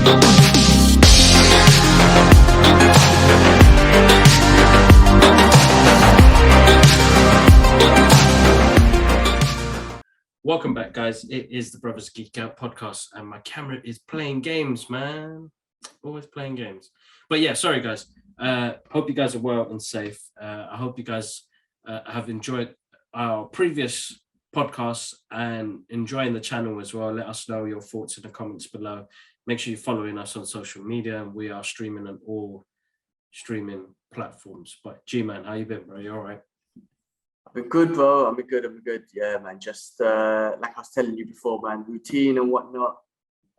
Welcome back, guys. It is the Brothers Geek Out podcast, and my camera is playing games, man. Always playing games. But yeah, sorry, guys. Hope you guys are well and safe. I hope you guys have enjoyed our previous podcasts and enjoying the channel as well. Let us know your thoughts in the comments below. Make sure you're following us on social media. We are streaming on all streaming platforms. But G-Man, how you been, bro? You all right? I've been good, bro. I've been good. Yeah, man. Just like I was telling you before, man, routine and whatnot.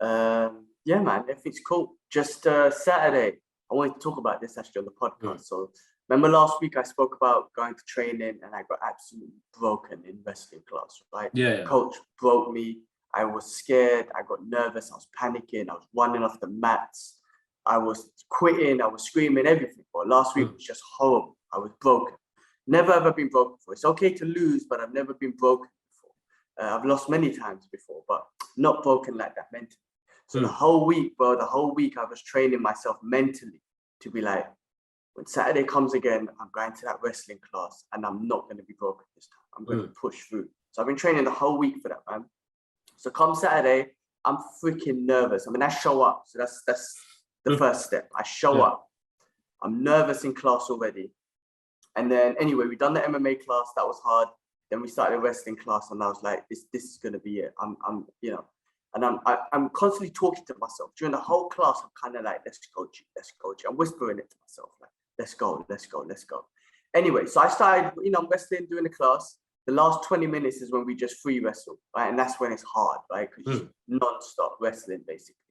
Yeah, man, everything's cool. Just Saturday, I wanted to talk about this actually on the podcast. So remember last week I spoke about going to training and I got absolutely broken in wrestling class, right? Yeah. Coach broke me. I was scared. I got nervous. I was panicking. I was running off the mats. I was quitting. I was screaming, everything. But last week was just horrible. I was broken. Never ever been broken before. It's okay to lose, but I've never been broken before. I've lost many times before, but not broken like that mentally. So the whole week, bro, I was training myself mentally to be like, when Saturday comes again, I'm going to that wrestling class and I'm not going to be broken this time. I'm going to push through. So I've been training the whole week for that, man. So come Saturday, I'm freaking nervous. I mean, I show up. So that's the first step. I show up. I'm nervous in class already. And then anyway, we done the MMA class. That was hard. Then we started a wrestling class, and I was like, "This is gonna be it." I'm constantly talking to myself during the whole class. I'm kind of like, "Let's go, G. Let's go, G." I'm whispering it to myself, like, "Let's go, let's go, let's go." Anyway, so I started, wrestling, doing the class. The last 20 minutes is when we just free wrestle, right? And that's when it's hard, right? Because it's non-stop wrestling, basically.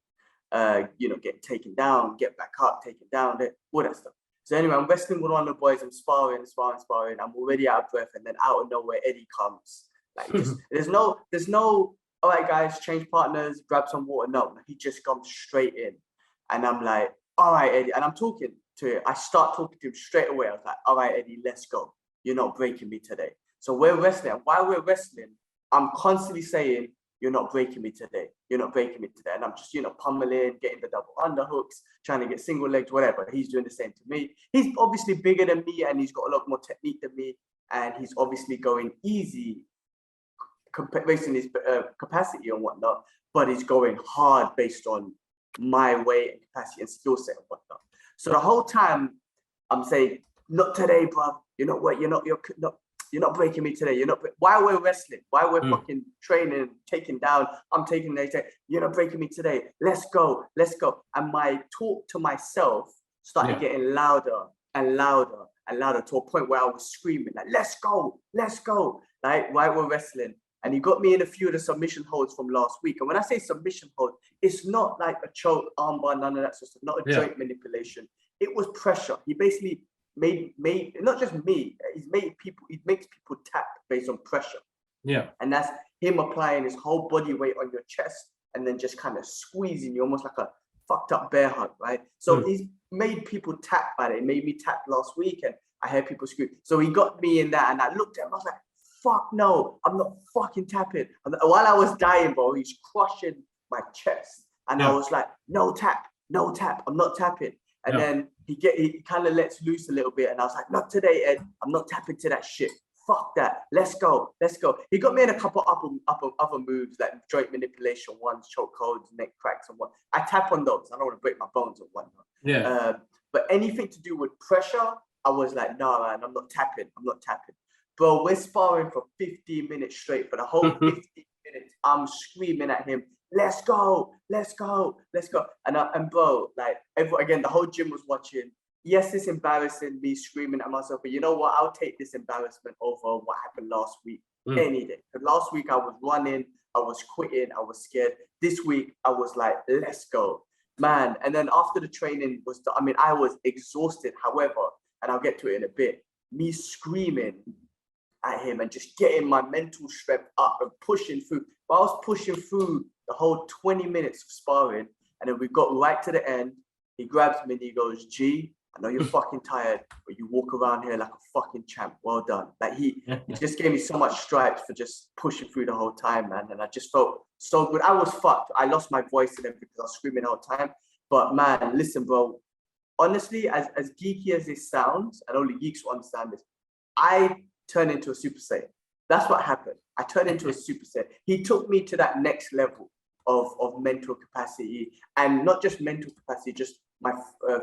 Get taken down, get back up, taken down, all that stuff. So anyway, I'm wrestling with one of the boys. I'm sparring. I'm already out of breath, and then out of nowhere, Eddie comes. Like, there's no. All right, guys, change partners, grab some water. No, he just comes straight in, and I'm like, all right, Eddie. And I'm talking to him. I start talking to him straight away. I was like, all right, Eddie, let's go. You're not breaking me today. So we're wrestling. And while we're wrestling, I'm constantly saying, "You're not breaking me today. You're not breaking me today." And I'm just, pummeling, getting the double underhooks, trying to get single legs, whatever. He's doing the same to me. He's obviously bigger than me and he's got a lot more technique than me. And he's obviously going easy based on his capacity and whatnot, but he's going hard based on my weight and capacity and skill set and whatnot. So the whole time I'm saying, "Not today, bro. You're not breaking me today. While we're wrestling, while we're fucking training, taking down, I'm taking they say, "You're not breaking me today. Let's go, let's go." And my talk to myself started getting louder and louder and louder to a point where I was screaming, like, "Let's go, let's go." Like, while we're wrestling. And he got me in a few of the submission holds from last week. And when I say submission hold, it's not like a choke, armbar, none of that sort of stuff, not a joint manipulation. It was pressure. He basically made not just me, he makes people tap based on pressure. Yeah. And that's him applying his whole body weight on your chest and then just kind of squeezing you almost like a fucked up bear hug, right? So he's made people tap by it. It made me tap last week and I heard people scream. So he got me in that and I looked at him, I was like, fuck no, I'm not fucking tapping. And while I was dying, bro, he's crushing my chest. And I was like, no tap, I'm not tapping. And then he kind of lets loose a little bit. And I was like, "Not today, Ed. I'm not tapping to that shit. Fuck that. Let's go. Let's go." He got me in a couple other moves like joint manipulation ones, choke holds, neck cracks and what. I tap on those. I don't want to break my bones or whatnot. Yeah. But anything to do with pressure, I was like, "No, man, I'm not tapping. Bro, we're sparring for 15 minutes straight. For the whole 15 minutes, I'm screaming at him, "Let's go, let's go, let's go." And bro, like, again, the whole gym was watching. Yes, it's embarrassing, me screaming at myself, but you know what? I'll take this embarrassment over what happened last week any day. Because last week I was running, I was quitting, I was scared. This week I was like, "Let's go, man." And then after the training was done, I mean, I was exhausted. However, and I'll get to it in a bit, me screaming at him and just getting my mental strength up and pushing through. But I was pushing through the whole 20 minutes of sparring, and then we got right to the end. He grabs me and he goes, "G, I know you're fucking tired, but you walk around here like a fucking champ. Well done. Like he just gave me so much stripes for just pushing through the whole time, man. And I just felt so good. I was fucked. I lost my voice and everything because I was screaming the whole time. But man, listen, bro. Honestly, as geeky as it sounds, and only geeks will understand this, I turned into a Super Saiyan. That's what happened. I turned into a Super Saiyan. He took me to that next level of mental capacity, and not just mental capacity, just my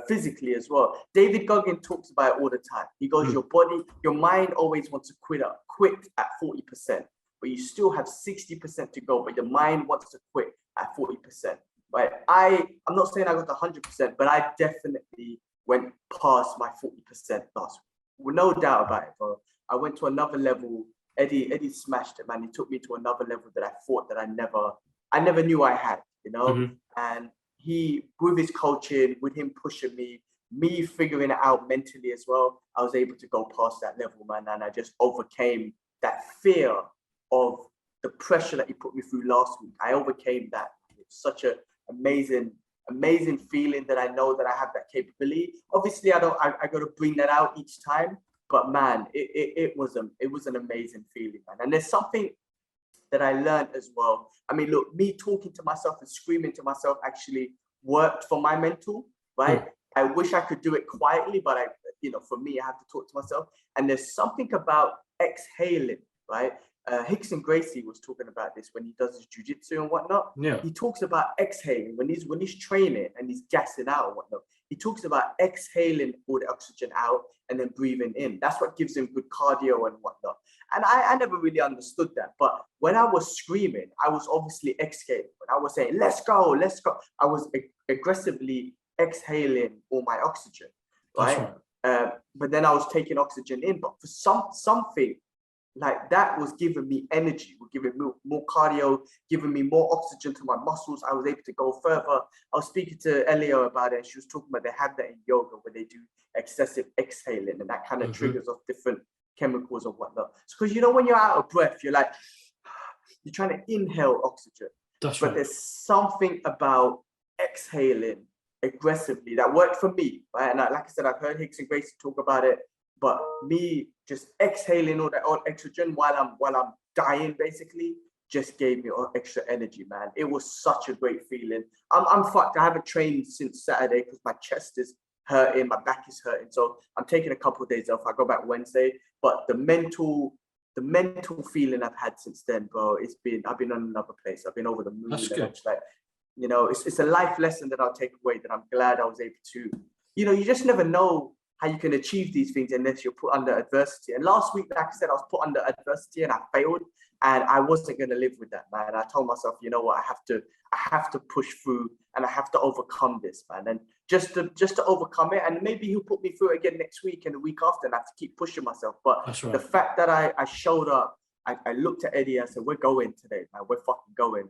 physically as well. David Goggin talks about it all the time. He goes, your mind always wants to quit at 40%, but you still have 60% to go, but your mind wants to quit at 40%. Right? I'm not saying I got 100%, but I definitely went past my 40% last week. With no doubt about it, bro. I went to another level. Eddie smashed it, man. He took me to another level that I thought that I never knew I had, you know. And he, with his coaching, with him pushing me figuring it out mentally as well, I was able to go past that level, man. And I just overcame that fear of the pressure that he put me through last week. I overcame that. It's such an amazing feeling that I know that I have that capability. Obviously, I got to bring that out each time. But man, it was an amazing feeling, man. And there's something that I learned as well. I mean, look, me talking to myself and screaming to myself actually worked for my mental, right? I wish I could do it quietly, but for me, I have to talk to myself. And there's something about exhaling, right? Hickson Gracie was talking about this when he does his jujitsu and whatnot. Yeah. He talks about exhaling when he's training and he's gassing out and whatnot. He talks about exhaling all the oxygen out and then breathing in. That's what gives him good cardio and whatnot. And I never really understood that. But when I was screaming, I was obviously exhaling. When I was saying, let's go, I was aggressively exhaling all my oxygen, right? But then I was taking oxygen in. But for something like that was giving me energy, was giving me more cardio, giving me more oxygen to my muscles. I was able to go further. I was speaking to Elio about it, and she was talking about they have that in yoga where they do excessive exhaling, and that kind of triggers off different chemicals and whatnot. Because when you're out of breath, you're like, you're trying to inhale oxygen. But there's something about exhaling aggressively that worked for me, right? And like I said, I've heard Hicks and Gracie talk about it. But me just exhaling all that oxygen while I'm dying, basically, just gave me extra energy, man. It was such a great feeling. I'm fucked. I haven't trained since Saturday because my chest is hurting, my back is hurting. So I'm taking a couple of days off. I go back Wednesday. But the mental feeling I've had since then, bro, I've been on another place. I've been over the moon. That's and good. I'm just like, it's a life lesson that I'll take away that I'm glad I was able to. You just never know how you can achieve these things unless you're put under adversity. And last week, like I said, I was put under adversity and I failed, and I wasn't going to live with that, man. I told myself, you know what, I have to push through and I have to overcome this, man. And just to overcome it, and maybe he'll put me through it again next week and the week after, and I have to keep pushing myself. But the fact that I showed up, I looked at Eddie, I said, we're going today, man. We're fucking going.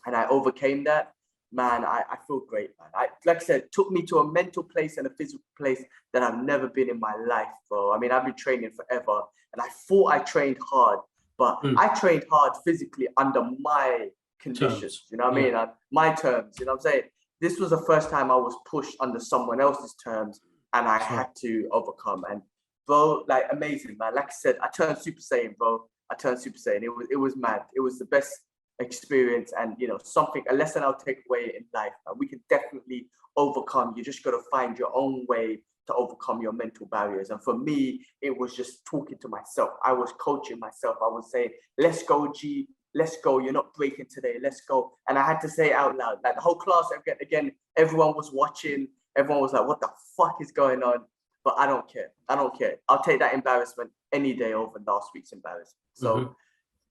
And I overcame that. Man, I feel great, man. Like I said, it took me to a mental place and a physical place that I've never been in my life, bro. I mean, I've been training forever, and I thought I trained hard, but I trained hard physically under my conditions. You know what I mean? My terms. You know what I'm saying? This was the first time I was pushed under someone else's terms, and I had to overcome. And bro, like amazing, man. Like I said, I turned Super Saiyan, bro. I turned Super Saiyan. It was mad. It was the best experience, and a lesson I'll take away in life. We can definitely overcome. You just got to find your own way to overcome your mental barriers. And for me, it was just talking to myself. I was coaching myself. I was saying, let's go, G, let's go. You're not breaking today. Let's go. And I had to say it out loud. Like the whole class, again, everyone was watching. Everyone was like, what the fuck is going on? But I don't care. I'll take that embarrassment any day over last week's embarrassment. So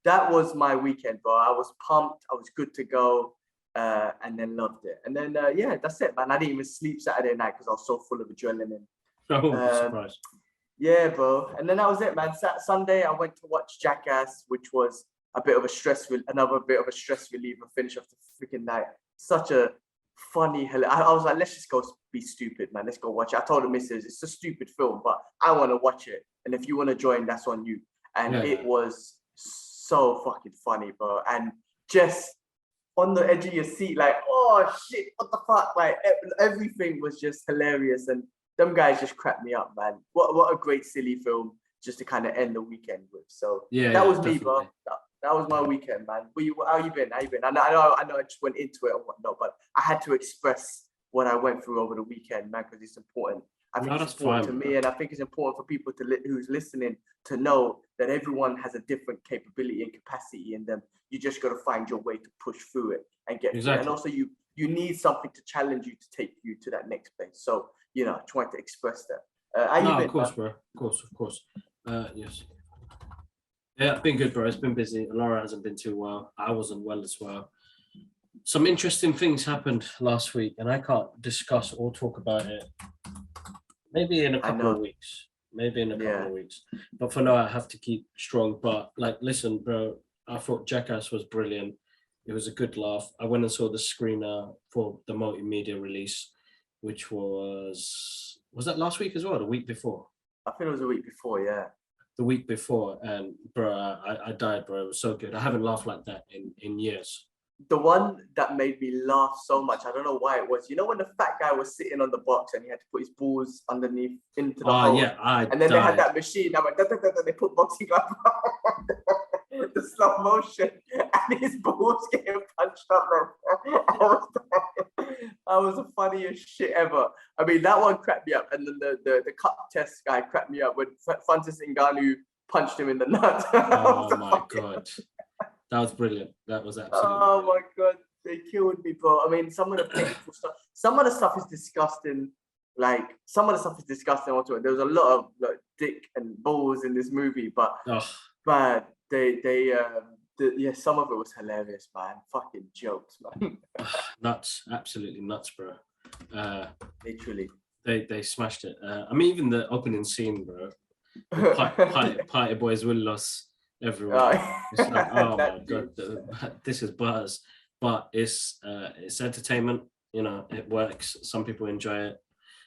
that was my weekend, bro. I was pumped. I was good to go, and then loved it. And then, that's it, man. I didn't even sleep Saturday night because I was so full of adrenaline. Surprise. Yeah, bro. And then that was it, man. Sunday, I went to watch Jackass, which was another bit of a stress reliever. Finish off the freaking night. Such a funny. I was like, let's just go be stupid, man. Let's go watch it. I told the missus, it's a stupid film, but I want to watch it. And if you want to join, that's on you. And it was so fucking funny, bro. And just on the edge of your seat, like, oh shit, what the fuck? Like everything was just hilarious. And them guys just cracked me up, man. What a great silly film just to kind of end the weekend with. So that was me, bro. That was my weekend, man. How you been? I know I just went into it and whatnot, but I had to express what I went through over the weekend, man, because it's important. I think it's important to me, and I think it's important for people who's listening to know that everyone has a different capability and capacity in them. You just got to find your way to push through it and get through it. And also you need something to challenge you to take you to that next place. So, trying to express that. How you been, of course, man? bro. Of course. Yes. Yeah, been good, bro. It's been busy. Laura hasn't been too well. I wasn't well as well. Some interesting things happened last week, and I can't discuss or talk about it. Maybe in a couple of weeks. But for now, I have to keep strong. But listen, bro, I thought Jackass was brilliant. It was a good laugh. I went and saw the screener for the multimedia release, which was that last week as well, the week before? I think it was the week before, yeah. The week before, and bro, I died, bro. It was so good. I haven't laughed like that in years. The one that made me laugh so much, I don't know why it was. You know when the fat guy was sitting on the box and he had to put his balls underneath into the hole? Yeah, and then they had that machine. I'm like, they put boxing gloves on the slow motion, and his balls getting punched up. That was the funniest shit ever. I mean, that one cracked me up, and then the cup test guy cracked me up when Francis Ngannou punched him in the nuts. Oh my god. That was brilliant. That was absolutely brilliant. My god, they killed me, bro. I mean, some of the painful stuff. Some of the stuff is disgusting. Some of the stuff is disgusting. Also, there was a lot of dick and balls in this movie, but some of it was hilarious, man. Fucking jokes, man. Nuts, absolutely nuts, bro. Literally, they smashed it. I mean, even the opening scene, bro. Party boys will lose. Everywhere. It's like, oh my god, this is buzz, but it's entertainment. It works. Some people enjoy it,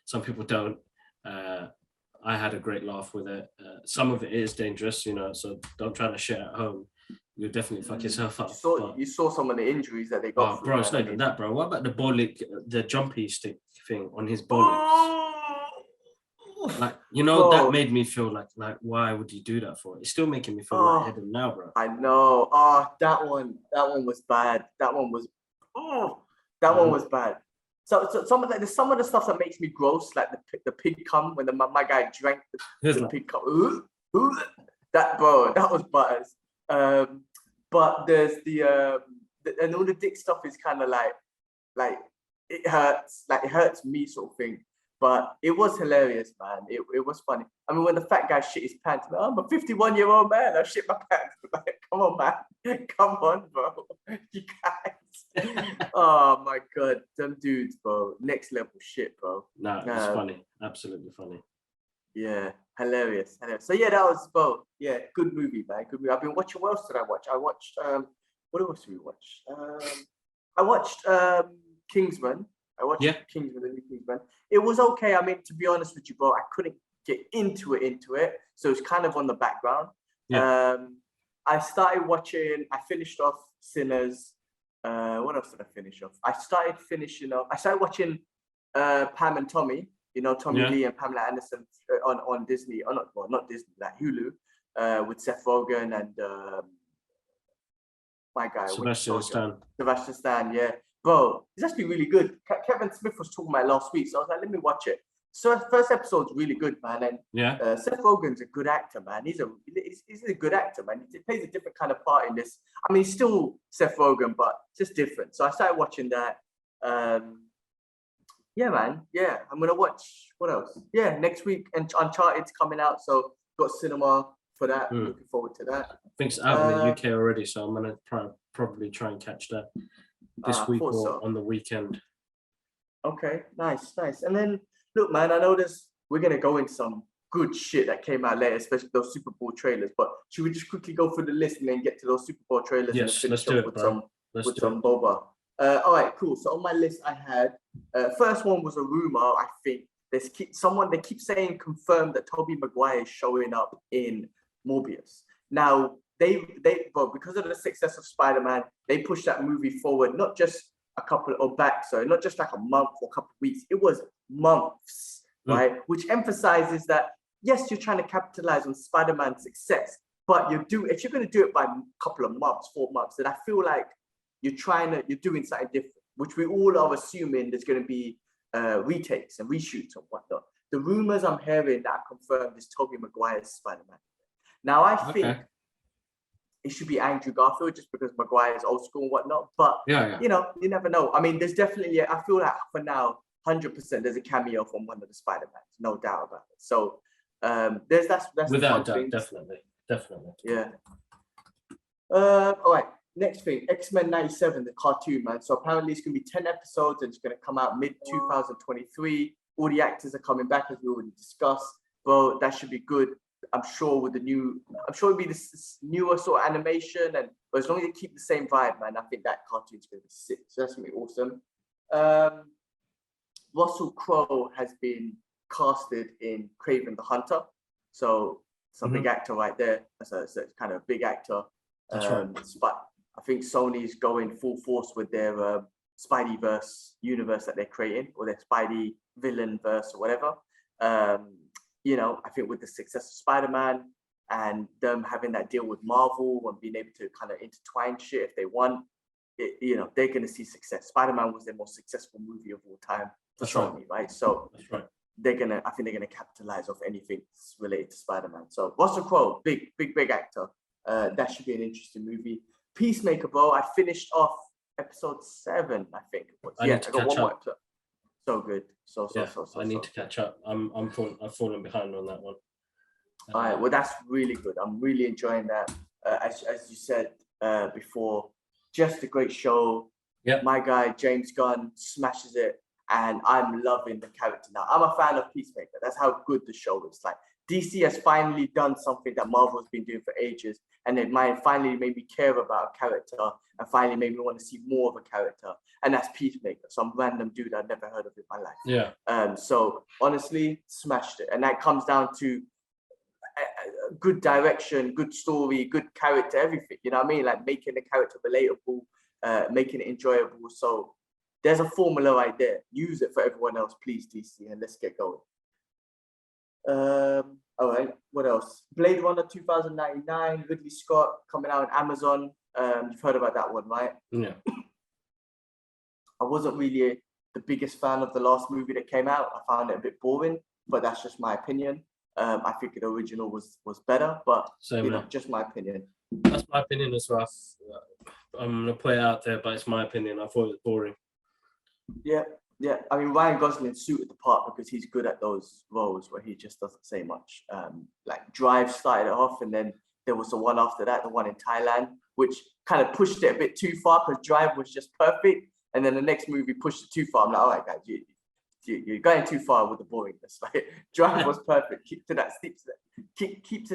some people don't. I had a great laugh with it. Some of it is dangerous, so don't try to shit at home. You'll definitely fuck yourself up. You saw some of the injuries that they got. Oh, bro, it's not even that, bro. What about the jumpy stick thing on his bollocks? That made me feel like why would you do that for? It's still making me feel lightheaded now, bro. I know. That one was bad. That one was bad. So some of the stuff that makes me gross, like the pig cum when my guy drank the pig cum. That was butters. But there's and all the dick stuff is kind of like it hurts me sort of thing. But it was hilarious, man. It was funny. I mean, when the fat guy shit his pants, I'm a 51-year-old man. I shit my pants. Come on, man. Come on, bro. You guys. Oh my god, them dudes, bro. Next level shit, bro. Nah, it's funny. Absolutely funny. Yeah, hilarious. So yeah, that was both. Yeah, good movie, man. Good movie. I've been watching. What else did I watch? I watched. What else did we watch? I watched Kingsman. Kingsman, the new Kingsman. It was okay. I mean, to be honest with you, bro, I couldn't get into it. So it's kind of on the background. Yeah. I started finished off Sinners. What else did I finish off? I started watching Pam and Tommy. Tommy Lee and Pamela Anderson on Disney. Not Disney, like Hulu, with Seth Rogen and my guy. Sebastian Stan, yeah. Bro, it's actually really good. Kevin Smith was talking about it last week, so I was like, let me watch it. So first episode's really good, man. And Seth Rogen's a good actor, man. He's a good actor, man. He plays a different kind of part in this. I mean, he's still Seth Rogen, but just different. So I started watching that. Yeah, man. Yeah, I'm gonna watch. What else? Yeah, next week and Uncharted's coming out, so got cinema for that. Looking forward to that. I think it's out in the UK already, so I'm gonna probably try and catch that this week or on the weekend. Okay, nice. And then look, man, I know we're gonna go into some good shit that came out later, especially those Super Bowl trailers. But should we just quickly go through the list and then get to those Super Bowl trailers? Yes, and let's do it, bro. With some Boba. All right, cool. So on my list, I had first one was a rumor. I think they keep saying confirmed that Tobey Maguire is showing up in Morbius. Now because of the success of Spider-Man, they pushed that movie forward, not just not just like a month or a couple of weeks. It was months right? Which emphasizes that, yes, you're trying to capitalize on Spider-Man's success, but if you're going to do it by a couple of months, 4 months, then I feel like you're doing something different, which we all are assuming there's going to be retakes and reshoots and whatnot. The rumors I'm hearing that are confirmed is Tobey Maguire's Spider-Man. Now, I think it should be Andrew Garfield just because Maguire is old school and whatnot. But, you know, you never know. I mean, there's definitely, I feel like for now, 100% there's a cameo from one of the Spider-Mans, no doubt about it. So that's without doubt, definitely. Yeah. All right. Next thing, X-Men 97, the cartoon, man. So apparently it's going to be 10 episodes and it's going to come out mid-2023. All the actors are coming back, as we already discussed. Bro, that should be good. I'm sure it'll be this newer sort of animation. But as long as they keep the same vibe, man, I think that cartoon's going to be sick. So that's going to be awesome. Russell Crowe has been casted in Kraven the Hunter. So it's a big actor right there. So it's kind of a big actor. That's right. But I think Sony's going full force with their Spideyverse universe that they're creating, or their Spidey villain verse or whatever. You know, I think with the success of Spider-Man and them having that deal with Marvel and being able to kind of intertwine shit if they want, you know, they're going to see success. Spider-Man was their most successful movie of all time for Sony, right? So that's right. I think they're gonna capitalize off anything related to Spider-Man. So Russell Crowe, big actor. That should be an interesting movie. Peacemaker, bro. I finished off episode 7, I think it was. I got one more episode. So good. So I need to catch up. I've fallen behind on that one. All right, well that's really good. I'm really enjoying that. As you said before, just a great show. Yeah. My guy James Gunn smashes it. And I'm loving the character now. I'm a fan of Peacemaker. That's how good the show is. Like, DC has finally done something that Marvel has been doing for ages. And it finally made me care about a character and finally made me want to see more of a character. And that's Peacemaker, some random dude I'd never heard of in my life. Yeah. So honestly, smashed it. And that comes down to good direction, good story, good character, everything. You know what I mean? Like making the character relatable, making it enjoyable. So there's a formula right there. Use it for everyone else, please, DC, and let's get going. All right, what else? Blade Runner 2099, Ridley Scott coming out on Amazon. You've heard about that one, right? Yeah. I wasn't really the biggest fan of the last movie that came out. I found it a bit boring, but that's just my opinion. I think the original was better, but just my opinion. That's my opinion as well. I'm gonna put it out there, but it's my opinion. I thought it was boring. Yeah. I mean, Ryan Gosling suited the part because he's good at those roles where he just doesn't say much. Like Drive started it off, and then there was the one after that, the one in Thailand, which kind of pushed it a bit too far because Drive was just perfect. And then the next movie pushed it too far. I'm like, all right, guys, you're going too far with the boringness. Like, Drive was perfect. Keep to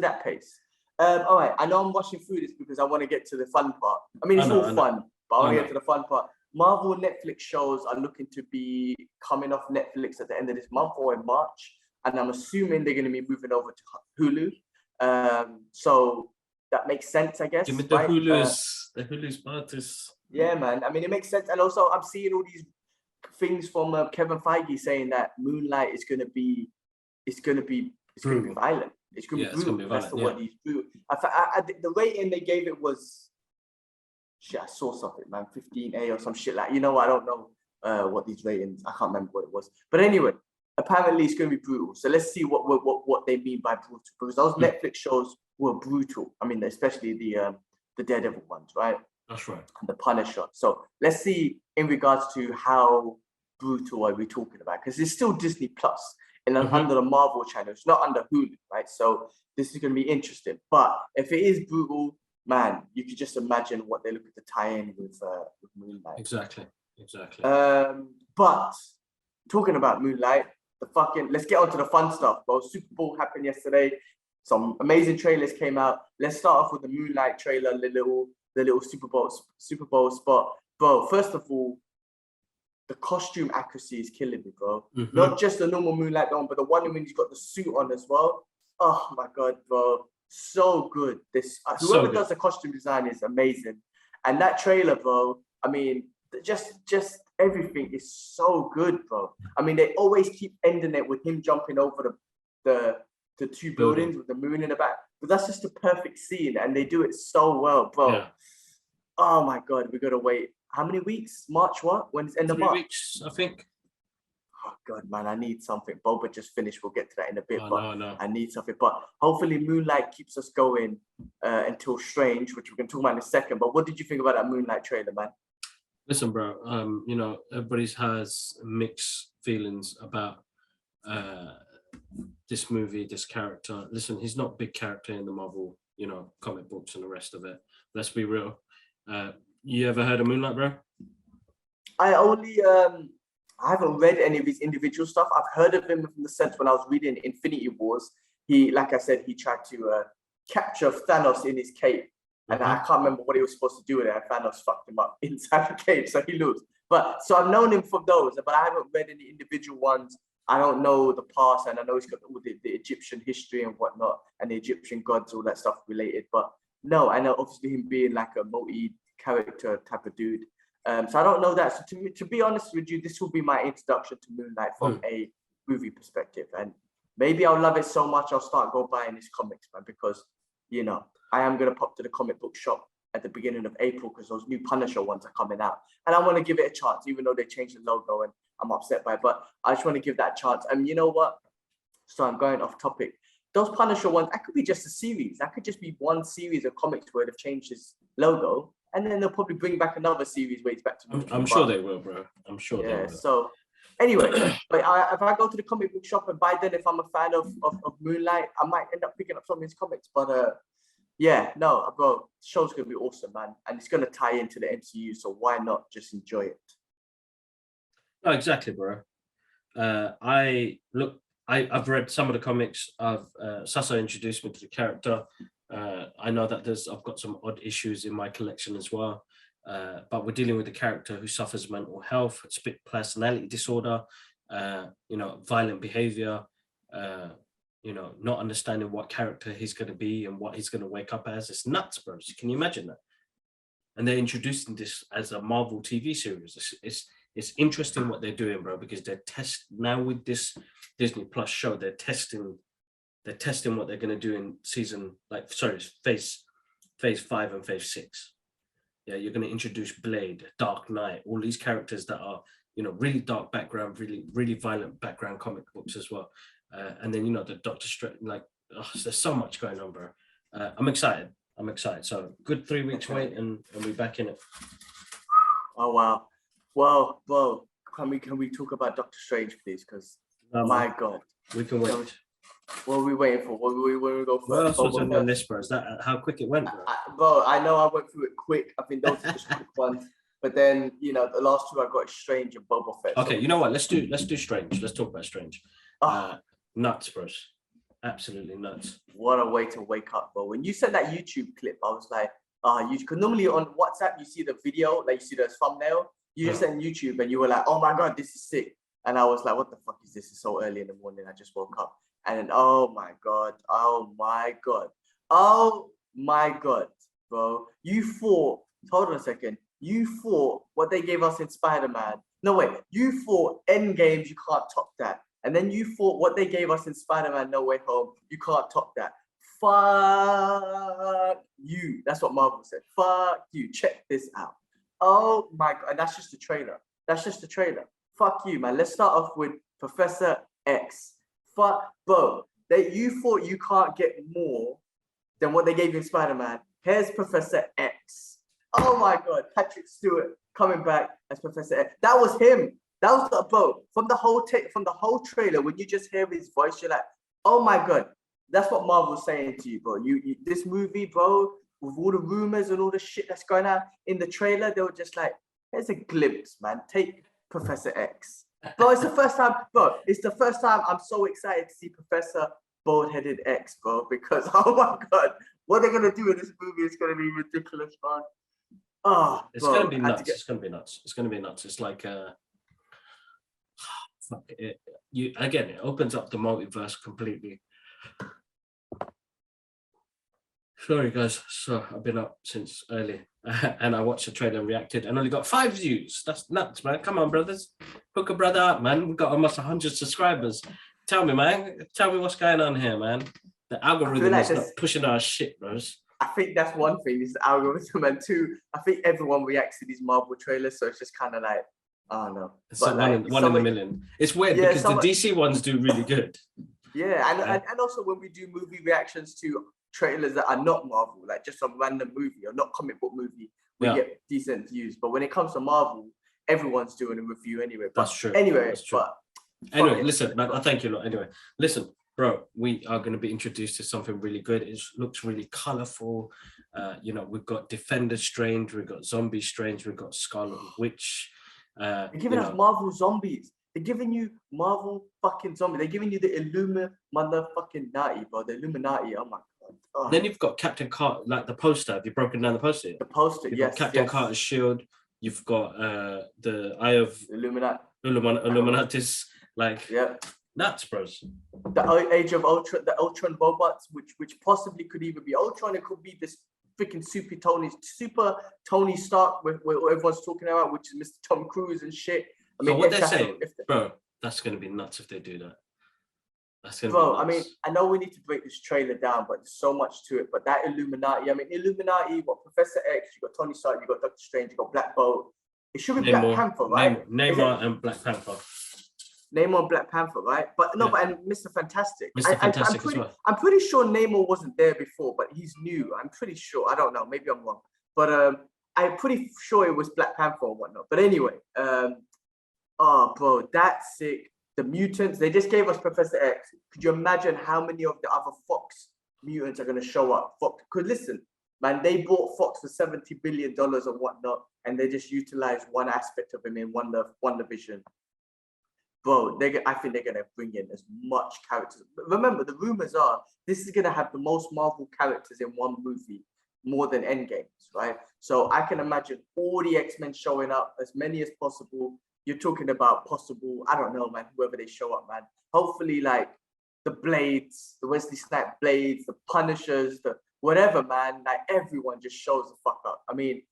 that pace. All right, I know I'm rushing through this because I want to get to the fun part. I mean, it's all fun, but I want to get to the fun part. Marvel Netflix shows are looking to be coming off Netflix at the end of this month or in March, and I'm assuming they're going to be moving over to Hulu. So that makes sense, I guess. Give me the right? Hulu's parties. Yeah, man. I mean, it makes sense, and also I'm seeing all these things from Kevin Feige saying that Moonlight is going to be violent. It's going to be brutal. That's the word. He's brutal. The rating they gave it was. Shit, I saw something, man, 15A or some shit like. You know, I don't know what these ratings. I can't remember what it was. But anyway, apparently it's going to be brutal. So let's see what they mean by brutal, because those Netflix shows were brutal. I mean, especially the Daredevil ones, right? That's right. And the Punisher. So let's see in regards to how brutal are we talking about, because it's still Disney Plus and under the Marvel channel. It's not under Hulu, right? So this is going to be interesting. But if it is brutal, man, you could just imagine what they look at the tie-in with Moonlight. Exactly. But talking about Moonlight, let's get on to the fun stuff, bro. Super Bowl happened yesterday. Some amazing trailers came out. Let's start off with the Moonlight trailer, the little Super Bowl spot. Bro, first of all, the costume accuracy is killing me, bro. Not just the normal Moonlight one, but the one when he's got the suit on as well. Oh my God, bro. So good. Whoever does the costume design is amazing. And that trailer, bro, I mean, just everything is so good, bro. I mean, they always keep ending it with him jumping over the two buildings with the moon in the back. But that's just a perfect scene, and they do it so well, bro. Yeah. Oh my God, we gotta wait. How many weeks? March what? When it's end of 3 March? weeks, I think. Oh God, man, I need something. Boba just finished. We'll get to that in a bit, but No. I need something. But hopefully, Moonlight keeps us going until Strange, which we're gonna talk about in a second. But what did you think about that Moonlight trailer, man? Listen, bro. You know, everybody has mixed feelings about this movie, this character. Listen, he's not a big character in the Marvel, you know, comic books and the rest of it. Let's be real. You ever heard of Moonlight, bro? I only I haven't read any of his individual stuff. I've heard of him in the sense when I was reading Infinity Wars. He, like I said, he tried to capture Thanos in his cape, and I can't remember what he was supposed to do with it. And Thanos fucked him up inside the cave, so he lose. But so I've known him for those, but I haven't read any individual ones. I don't know the past, and I know he's got all the Egyptian history and whatnot, and the Egyptian gods, all that stuff related. But no, I know obviously him being like a multi-character type of dude. So I don't know that. So to be honest with you, this will be my introduction to Moonlight from a movie perspective, and maybe I'll love it so much I'll start go buying his comics, man. Because you know I am gonna pop to the comic book shop at the beginning of April because those new Punisher ones are coming out, and I want to give it a chance, even though they changed the logo and I'm upset by it. But I just want to give that a chance. And you know what? So I'm going off topic. Those Punisher ones, that could be just a series. That could just be one series of comics where they've changed his logo. And then they'll probably bring back another series where he's back to. I'm sure they will, bro. I'm sure they will. So anyway, but if I go to the comic book shop and by then, if I'm a fan of Moonlight, I might end up picking up some of his comics. But no, bro, the show's gonna be awesome, man, and it's gonna tie into the MCU. So why not just enjoy it? No, exactly, bro. I've read some of the comics. Sasa introduced me to the character. I know that I've got some odd issues in my collection as well. But we're dealing with a character who suffers mental health, split personality disorder, violent behavior, not understanding what character he's going to be and what he's going to wake up as. It's nuts, bro. Can you imagine that? And they're introducing this as a Marvel TV series. It's interesting what they're doing, bro, because they're now with this Disney Plus show, they're testing what they're going to do in phase 5 and phase 6. Yeah, you're going to introduce Blade, Dark Knight, all these characters that are, really dark background, really, really violent background comic books as well. And then, the Doctor Strange, there's so much going on, bro. I'm excited. So good 3 weeks wait and we're back in it. Oh, wow. Well, bro, can we talk about Doctor Strange, please? Because, my God. We can wait. What are we waiting for? What we go for? What else was on your list, bro? Is that how quick it went, bro? Bro, I know I went through it quick. I think those are just quick ones. But then, the last two I got is Strange and Boba Fett. Okay, you know what? Let's do Strange. Let's talk about Strange. Nuts, bros. Absolutely nuts. What a way to wake up, bro. When you sent that YouTube clip, I was like, because normally on WhatsApp, you see the video, like you see the thumbnail. You just sent YouTube and you were like, oh my God, this is sick. And I was like, what the fuck is this? It's so early in the morning. I just woke up. And then, oh my God, bro. Hold on a second. You thought what they gave us in Spider-Man. No, wait, you thought Endgames, you can't top that. And then you thought what they gave us in Spider-Man No Way Home, you can't top that. Fuck you. That's what Marvel said. Fuck you. Check this out. Oh my God. And that's just the trailer. Fuck you, man. Let's start off with Professor X. Fuck, bro. You thought you can't get more than what they gave you in Spider-Man. Here's Professor X. Oh my God. Patrick Stewart coming back as Professor X. That was him. That was the bro. From the whole trailer, when you just hear his voice, you're like, oh my God. That's what Marvel's saying to you, bro. You this movie, bro, with all the rumors and all the shit that's going on in the trailer, they were just like, here's a glimpse, man. Take Professor X. Bro, it's the first time I'm so excited to see Professor Bald-Headed X, bro, because, oh my God, what they're going to do in this movie is going to be ridiculous, man. Oh, it's going to be nuts. It's going to be nuts. It's like, fuck it. It opens up the multiverse completely. Sorry, guys. So I've been up since early, and I watched the trailer and reacted, and only got 5 views. That's nuts, man. Come on, brothers, hook a brother up, man. We've got almost 100 subscribers. Tell me, man. Tell me what's going on here, man. The algorithm is not pushing our shit, bros. I think that's one thing. Is the algorithm, and two, I think everyone reacts to these Marvel trailers, so it's just kind of like, oh no. It's but like, one in a million. It's weird because the DC ones do really good. Yeah, and also when we do movie reactions to trailers that are not Marvel, like just some random movie or not comic book movie, we get decent views. But when it comes to Marvel, everyone's doing a review anyway. But that's true. Anyway, that's true. Anyway, listen, man. Thank you, lot. Anyway, listen, bro. We are going to be introduced to something really good. It looks really colorful. You know, we've got Defender Strange, we've got Zombie Strange, we've got Scarlet Witch. They're giving us Marvel zombies. They're giving you Marvel fucking zombies. They're giving you the Illuminati, bro. The Illuminati. Oh my god. Oh. Then you've got Captain Carter, like the poster. Have you broken down the poster? The poster, yes. Captain Carter's shield. You've got the Eye of Illuminatis. Like, nuts, bros. The Age of Ultron, the Ultron robots, which possibly could even be Ultron. It could be this freaking super Tony Stark, where everyone's talking about, which is Mr. Tom Cruise and shit. I mean, so what they're saying, bro, that's gonna be nuts if they do that. That's gonna be nuts. I mean, I know we need to break this trailer down, but there's so much to it. But that Illuminati, I mean, Illuminati, what Professor X, you got Tony Stark, you got Doctor Strange, you got Black Bolt. It should be Black Panther, right? Namor and Black Panther. Namor and Black Panther, right? But no, but and Mr. Fantastic. Mr. Fantastic as well. I'm pretty sure Namor wasn't there before, but he's new. I'm pretty sure. I don't know. Maybe I'm wrong. But I'm pretty sure it was Black Panther and whatnot. But anyway, oh, bro, that's sick. The mutants, they just gave us Professor X. Could you imagine how many of the other Fox mutants are going to show up? Fox, because listen, man, they bought Fox for $70 billion and whatnot, and they just utilized one aspect of him in WandaVision. Bro, I think they're going to bring in as much characters. But remember, the rumors are this is going to have the most Marvel characters in one movie, more than Endgames, right? So I can imagine all the X-Men showing up, as many as possible. You're talking about possible, I don't know, man, whoever they show up, man. Hopefully, like, the Blades, the Wesley Snipes Blades, the Punishers, the whatever, man. Like, everyone just shows the fuck up. I mean,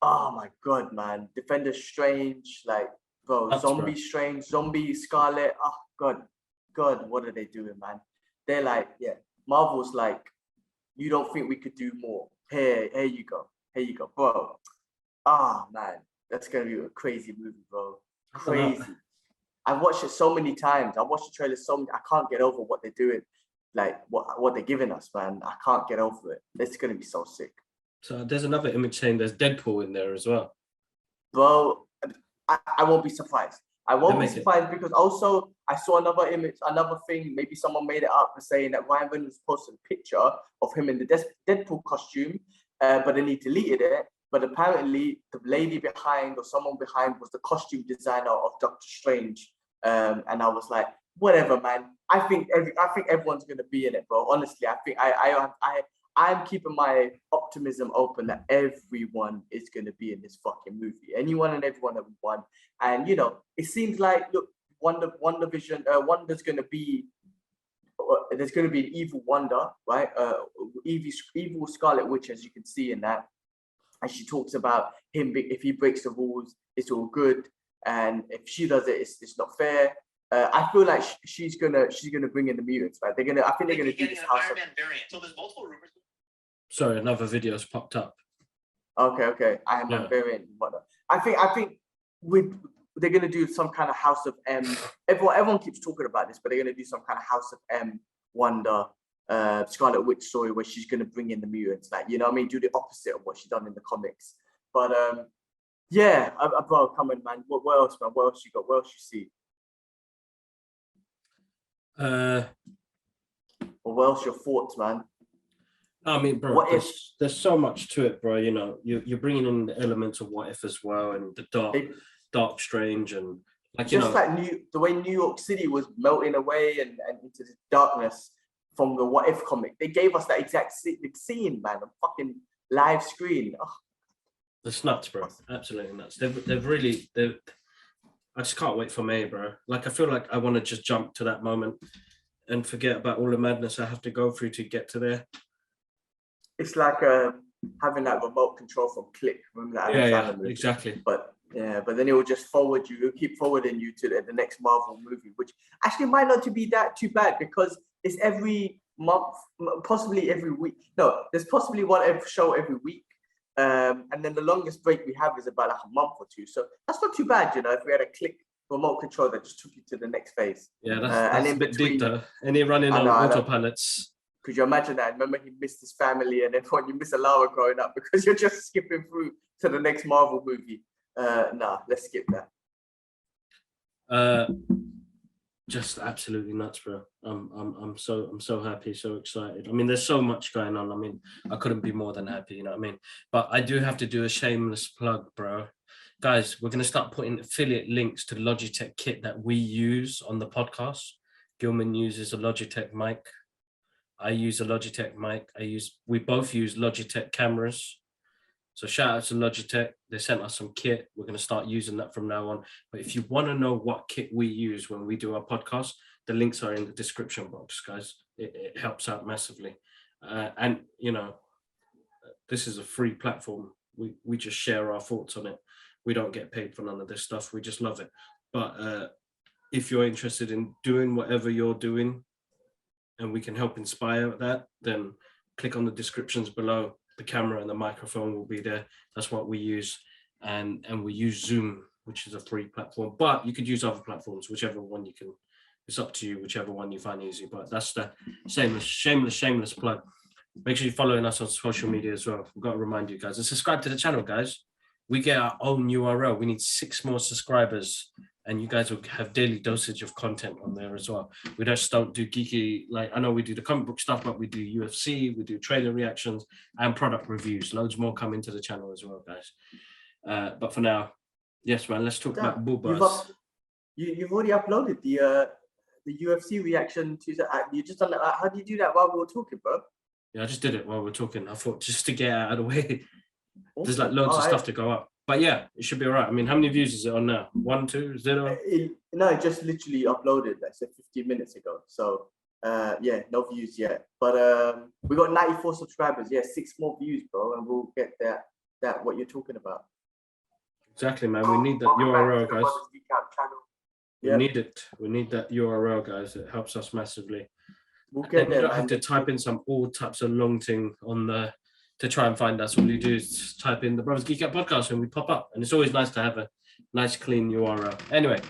oh my God, man. Defender Strange, like, bro, Zombie Strange, Zombie Scarlet. Oh, God, what are they doing, man? They're like, yeah, Marvel's like, you don't think we could do more? Here you go, bro. Ah, man, that's gonna be a crazy movie, bro. Crazy. I've watched it so many times. I watched the trailer so many. I can't get over what they're doing, like what they're giving us, man. I can't get over it. It's gonna be so sick. So there's another image saying there's Deadpool in there as well, bro. I won't be surprised. I won't be surprised because also I saw another image, another thing. Maybe someone made it up saying that Ryan Reynolds posted a picture of him in the Deadpool costume, but then he deleted it. But apparently, the lady behind or someone behind was the costume designer of Doctor Strange. And I was like, whatever, man. I think everyone's gonna be in it, bro. Honestly, I think I'm keeping my optimism open that everyone is going to be in this fucking movie. Anyone and everyone that we want. And, you know, it seems like, look, WandaVision, Wanda's going to be, there's going to be an evil Wanda, right? Evil Scarlet Witch, as you can see in that. And she talks about him, if he breaks the rules, it's all good. And if she does it, it's not fair. I feel like she's gonna bring in the mutants, right? I think they're gonna do this house. So there's multiple rumors. Sorry, another video's popped up. Okay. I am a variant. I think they're gonna do some kind of House of M. Everyone keeps talking about this, but they're gonna do some kind of House of M Wanda, Scarlet Witch story where she's gonna bring in the mutants, like, you know what I mean? Do the opposite of what she's done in the comics. But yeah, bro, come on, man. What else, man? What else you got? What else you see? Or what else your thoughts, man? I mean, bro, there's so much to it, bro. You know, you're bringing in the elements of What If as well, and the dark Strange, and like, you know, like the way New York City was melting away and into the darkness from the What If comic. They gave us that exact scene, man, on fucking live screen. Oh. It's nuts, bro. Absolutely nuts. They've I just can't wait for May, bro. Like, I feel like I want to just jump to that moment and forget about all the madness I have to go through to get to there. it's like having that remote control from Click. Remember that? Yeah, exactly. But then it will just forward you. It'll keep forwarding you to the next Marvel movie, which actually might not to be that too bad because it's every month, possibly every week. No, there's possibly one show every week. And then the longest break we have is about like a month or two. So that's not too bad, if we had a Click remote control that just took you to the next phase. Yeah, that's a bit deep though. And you're running on autopilots. Could you imagine that? Remember, he missed his family, and then when you miss a Lara growing up because you're just skipping through to the next Marvel movie. Nah, let's skip that. Just absolutely nuts, bro. I'm so happy, so excited. I mean, there's so much going on. I mean, I couldn't be more than happy, you know what I mean? But I do have to do a shameless plug, bro. Guys, we're going to start putting affiliate links to the Logitech kit that we use on the podcast. Gilman uses a Logitech mic. I use a Logitech mic. We both use Logitech cameras. So shout out to Logitech. They sent us some kit. We're going to start using that from now on. But if you want to know what kit we use when we do our podcast, the links are in the description box, guys. It helps out massively. And, this is a free platform. We just share our thoughts on it. We don't get paid for none of this stuff. We just love it. But if you're interested in doing whatever you're doing and we can help inspire that, then click on the descriptions below. The camera and the microphone will be there. That's what we use. And we use Zoom, which is a free platform. But you could use other platforms, whichever one you can. It's up to you, whichever one you find easy. But that's the shameless plug. Make sure you're following us on social media as well. We've got to remind you guys. And subscribe to the channel, guys. We get our own URL. We need 6 more subscribers. And you guys will have daily dosage of content on there as well. We just don't do geeky, like I know we do the comic book stuff, but we do UFC, we do trailer reactions and product reviews. Loads more come into the channel as well, guys. But for now, yes, man, let's talk about Boobas. You've already uploaded the UFC reaction to the. You just done that. How do you do that while we were talking, bro? Yeah, I just did it while we were talking. I thought just to get out of the way. There's like loads of stuff to go up. But yeah, it should be all right. I mean, how many views is it on now? 1, 2, 0? No, it just literally uploaded, like 15 minutes ago. So no views yet. But we got 94 subscribers. Yeah, 6 more views, bro, and we'll get that what you're talking about. Exactly, man. We need that URL, guys. Yeah. We need it. We need that URL, guys. It helps us massively. We'll get there. You don't have to type in all types of long thing on the to try and find us. All you do is type in the Brothers Geek Out podcast and we pop up. And it's always nice to have a nice, clean URL. Anyway,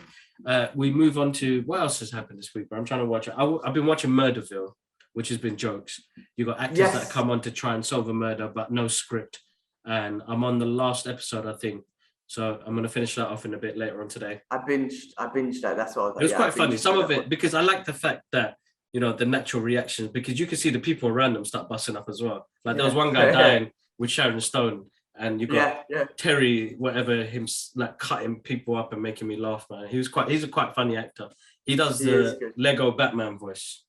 we move on to what else has happened this week, bro. I'm trying to watch it. I've been watching Murderville, which has been jokes. You got actors that come on to try and solve a murder, but no script. And I'm on the last episode, I think. So I'm going to finish that off in a bit later on today. I binged that. That's what I was like. It was quite funny. Some of it, because I like the fact that, the natural reactions, because you can see the people around them start busting up as well. Like there was one guy dying with Sharon Stone, and you got Terry, whatever, him like cutting people up and making me laugh, man. He's a quite funny actor. He does the Lego Batman voice.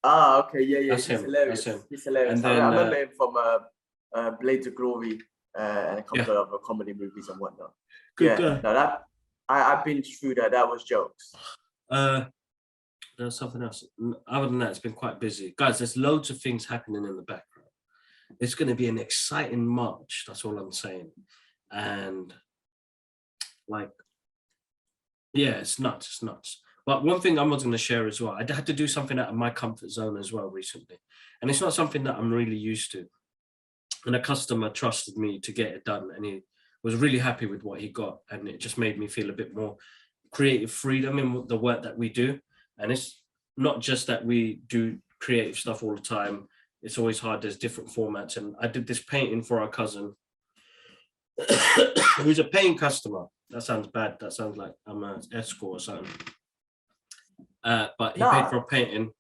Ah, okay, yeah. That's he's him. hilarious. That's him. He's hilarious. And then, I remember him from Blades of Glory and a couple of other comedy movies and whatnot. Good guy. No, I binged through that. That was jokes. There's something else. Other than that, it's been quite busy. Guys, there's loads of things happening in the background. It's going to be an exciting March. That's all I'm saying. And it's nuts. But one thing I was going to share as well, I had to do something out of my comfort zone as well recently. And it's not something that I'm really used to. And a customer trusted me to get it done. And he was really happy with what he got. And it just made me feel a bit more creative freedom in the work that we do. And it's not just that we do creative stuff all the time. It's always hard. There's different formats. And I did this painting for our cousin, who's a paying customer. That sounds bad. That sounds like I'm an escort or something. But he paid for a painting.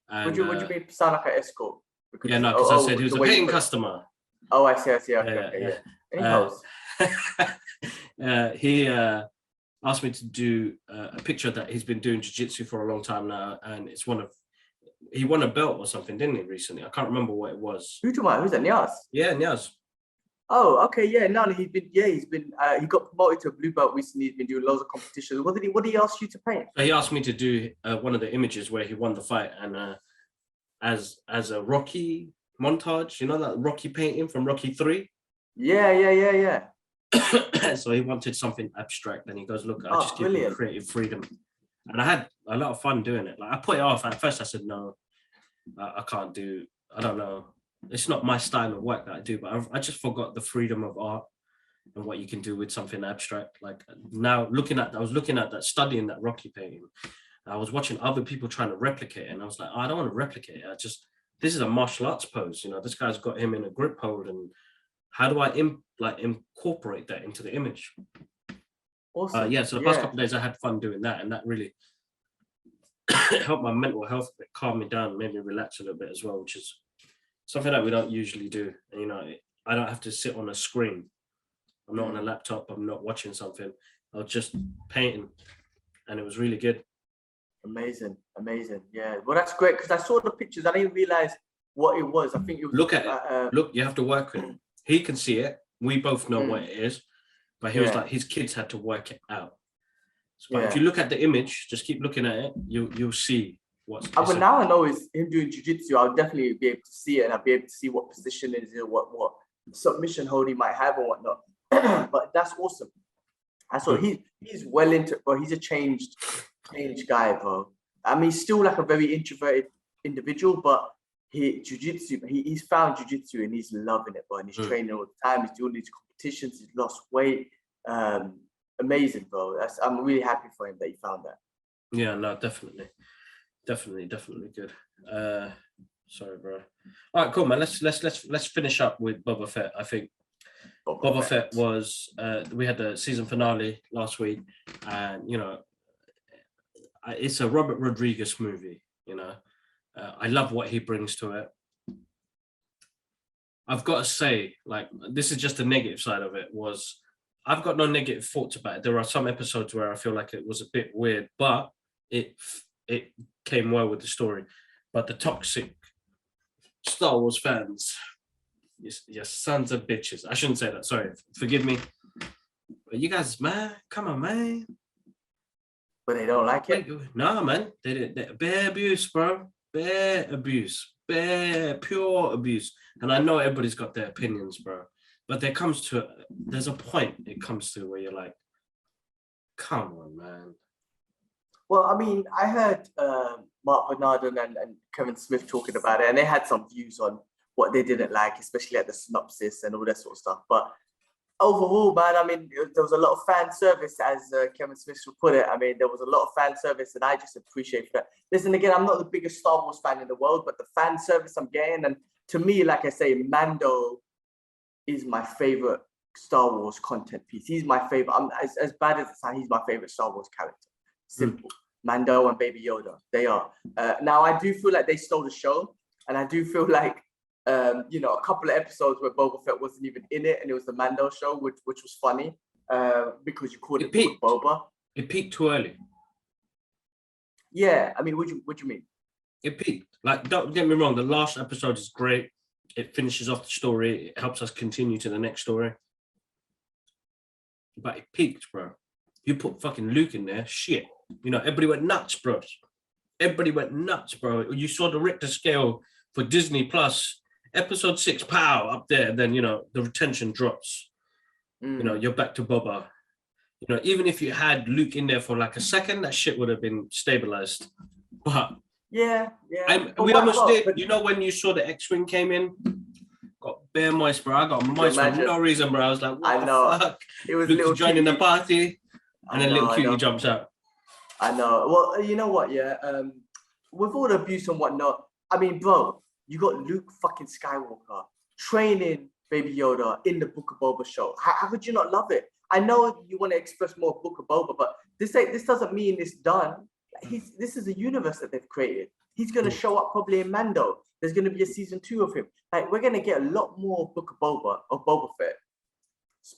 And, would you mean sound like an escort? Because I said he was a paying customer. Oh, I see. Okay, yeah. He asked me to do a picture that he's been doing jiu-jitsu for a long time now, and it's he won a belt or something, didn't he, recently? I can't remember what it was. Who's that, Niaz? Yeah, Niaz. Oh, okay, yeah. No, he got promoted to a blue belt recently. He's been doing loads of competitions. What did he ask you to paint? So he asked me to do one of the images where he won the fight, and as a Rocky montage. You know that Rocky painting from Rocky 3? Yeah. So he wanted something abstract, and he goes, "Look, I Oh, just give you brilliant. creative freedom." And I had a lot of fun doing it. Like I put it off at first. I said, "No, I can't do. I don't know. It's not my style of work that I do." But I just forgot the freedom of art and what you can do with something abstract. Like now, I was looking at that, studying that Rocky painting. I was watching other people trying to replicate it, and I was like, I don't want to replicate it. This is a martial arts pose. You know, this guy's got him in a grip hold, and how do I incorporate that into the image? Awesome. So the past couple of days I had fun doing that, and that really helped my mental health a bit, calm me down, made me relax a little bit as well, which is something that we don't usually do. And, you know, I don't have to sit on a screen. I'm not on a laptop. I'm not watching something. I was just painting, and it was really good. Amazing. Yeah. Well, that's great because I saw the pictures. I didn't realize what it was. I think it was. Look at it. Look, you have to work with it. He can see it. We both know what it is, but he was like, his kids had to work it out. But if you look at the image, just keep looking at it, you'll see what's. But now I know is him doing jiu-jitsu. I'll definitely be able to see it, and I'll be able to see what position it is, what submission hold he might have or whatnot. But that's awesome. I saw he's well into, bro. He's a changed guy, bro. I mean, he's still like a very introverted individual, but he's found jiu-jitsu and he's loving it, bro. And he's training all the time. He's doing these competitions. He's lost weight. Amazing, bro. I'm really happy for him that he found that. Yeah, no, definitely good. Sorry, bro. All right, cool, man. Let's finish up with Boba Fett. I think Boba Fett was. We had the season finale last week, and you know, it's a Robert Rodriguez movie. You know, I love what he brings to it. I've got to say, like, this is just the negative side of it. I've got no negative thoughts about it. There are some episodes where I feel like it was a bit weird, but it came well with the story. But the toxic Star Wars fans, you sons of bitches. I shouldn't say that. Sorry, forgive me. But you guys, man, come on, man. But they don't like it. No, man. They bare abuse, bro. Bare abuse. Bare pure abuse. And I know everybody's got their opinions, bro. But there's a point it comes to where you're like, come on, man. Well, I mean, I heard Mark Bernardin and Kevin Smith talking about it, and they had some views on what they didn't like, especially at the synopsis and all that sort of stuff. But overall, man, I mean, there was a lot of fan service, as Kevin Smith would put it. I mean, there was a lot of fan service, and I just appreciate that. Listen, again, I'm not the biggest Star Wars fan in the world, but the fan service I'm getting, and to me, like I say, Mando is my favorite Star Wars content piece. He's my favorite. As bad as it sounds, he's my favorite Star Wars character. Simple. Mando and Baby Yoda, they are. Now, I do feel like they stole the show, and I do feel like, you know, a couple of episodes where Boba Fett wasn't even in it, and it was the Mando show, which was funny, because you called it Boba. It peaked too early. Yeah, I mean, what do you mean? It peaked. Like, don't get me wrong, the last episode is great. It finishes off the story. It helps us continue to the next story. But it peaked, bro. You put fucking Luke in there, shit. You know, everybody went nuts, bro. Everybody went nuts, bro. You saw the Richter scale for Disney Plus, episode 6, pow, up there. And then, you know, the retention drops. You know, you're back to Boba. You know, even if you had Luke in there for like a second, that shit would have been stabilized. But yeah. We almost did. But you know, when you saw the X-Wing came in, got bare moist, bro. I got moist for no reason, bro. I was like, what the fuck? It was Luke's joining the party, and then little cutie jumps out. I know. Well, you know what, yeah? With all the abuse and whatnot, I mean, bro, you got Luke fucking Skywalker training Baby Yoda in the Book of Boba show. How could you not love it? I know you want to express more Book of Boba, but this doesn't mean it's done. This is a universe that they've created. He's going to show up probably in Mando. There's going to be a season 2 of him. Like, we're going to get a lot more Book of Boba Fett.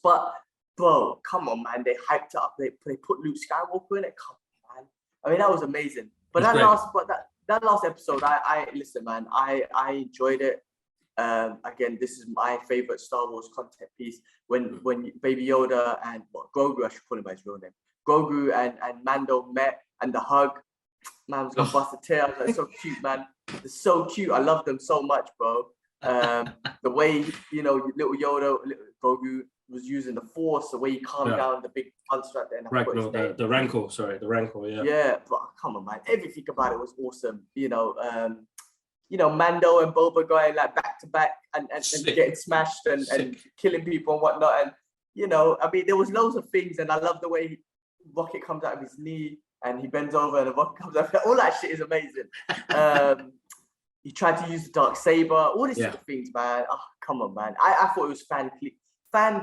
But, bro, come on, man. They hyped it up. They put Luke Skywalker in it. Come on, man. I mean, that was amazing. But that last episode, I listen, man, I enjoyed it. Again, this is my favorite Star Wars content piece. When Baby Yoda and Grogu, I should call him by his real name, Grogu and Mando met, and the hug, man, was gonna bust a tear. I was like, so cute, man. It's so cute. I love them so much, bro. The way, little Yoda, little Grogu was using the Force, the way he calmed down the big punch right there. And the Rancor, sorry, the Rancor, yeah. Yeah, but come on, man. Everything about it was awesome. Mando and Boba going like back to back and getting smashed and killing people and whatnot. And, there was loads of things. And I love the way Rocket comes out of his knee and he bends over and the rocket comes out. All that shit is amazing. He tried to use the dark saber, all these sort of things, man. Oh, come on, man. I thought it was fan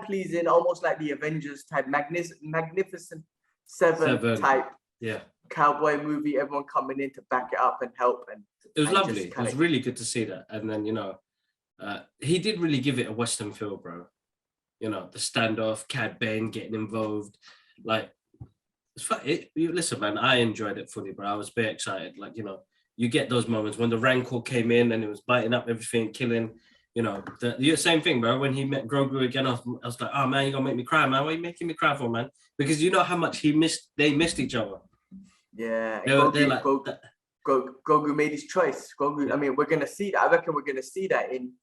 pleasing, almost like the Avengers type, Magnificent Seven type cowboy movie. Everyone coming in to back it up and help. And it was lovely. It was really good to see that. And then, he did really give it a Western feel, bro. The standoff, Cad Bane getting involved. Like, listen, man, I enjoyed it fully, bro. I was very excited. Like, you get those moments when the Rancor came in and it was biting up everything, killing, the same thing, bro. When he met Grogu again, I was like, oh, man, you're going to make me cry, man. What are you making me cry for, man? Because you know how much they missed each other. Yeah. Grogu made his choice. Grogu, I mean, we're going to see that. I reckon we're going to see that in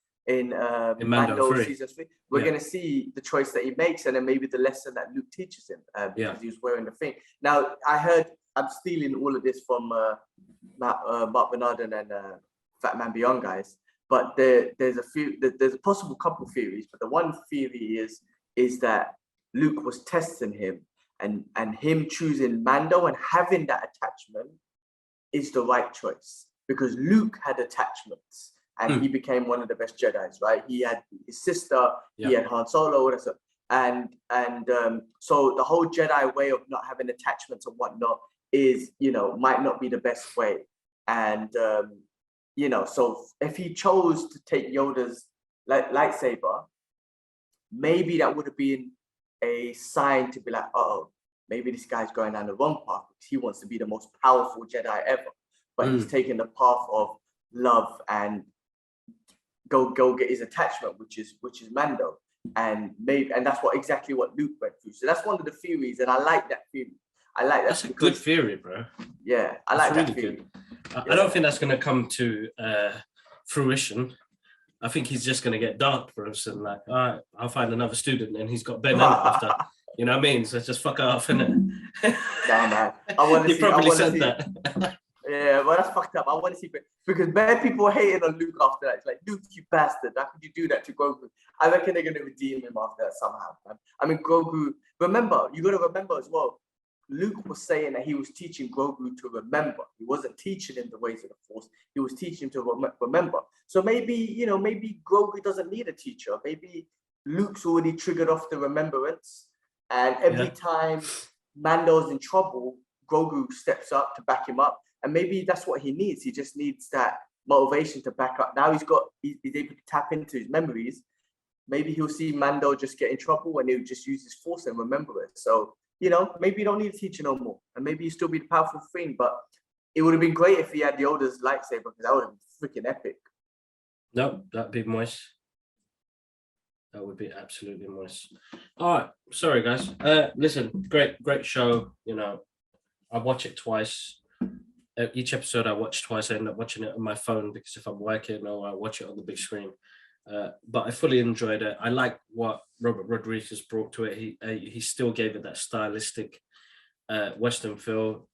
Mando season 3. We're going to see the choice that he makes and then maybe the lesson that Luke teaches him because he was wearing the thing. Now, I'm stealing all of this from Mark Bernardin and Fat Man Beyond guys, but there's a possible couple theories, but the one theory is that Luke was testing him and him choosing Mando and having that attachment is the right choice because Luke had attachments and he became one of the best Jedis, right? He had his sister, he had Han Solo, and so the whole Jedi way of not having attachments and whatnot is, might not be the best way. And, so if he chose to take Yoda's lightsaber, maybe that would have been a sign to be like, maybe this guy's going down the wrong path because he wants to be the most powerful Jedi ever. But he's taking the path of love and go get his attachment, which is Mando. And that's exactly what Luke went through. So that's one of the theories, and I like that theory. That's a good theory, bro. Yeah, I like really that theory. Good. I don't think that's going to come to fruition. I think he's just going to get dark for us and like, all right, I'll find another student and he's got Ben after. You know what I mean? So just fuck off, innit? Nah, man. I want to see. Probably said that. Yeah, well, that's fucked up. I want to see because bad people hated on Luke after that. It's like, Luke, you bastard! How could you do that to Grogu? I reckon they're gonna redeem him after that somehow, man. I mean, Grogu. Remember, you gotta remember as well. Luke was saying that he was teaching Grogu to remember. He wasn't teaching him the ways of the Force. He was teaching him to remember. So maybe, maybe Grogu doesn't need a teacher. Maybe Luke's already triggered off the remembrance, and every time Mando's in trouble, Grogu steps up to back him up. And maybe that's what he needs. He just needs that motivation to back up. Now he's able to tap into his memories. Maybe he'll see Mando just get in trouble and he'll just use his Force and remember it. So, maybe you don't need a teacher no more. And maybe you still be the powerful thing. But it would have been great if he had Yoda's lightsaber because that would have been freaking epic. No, that'd be moist. That would be absolutely moist. All right. Sorry, guys. Listen, great show. I watch it twice. Each episode I watch twice. I end up watching it on my phone because if I'm working or I watch it on the big screen. But I fully enjoyed it. I like what Robert Rodriguez brought to it. He still gave it that stylistic Western feel.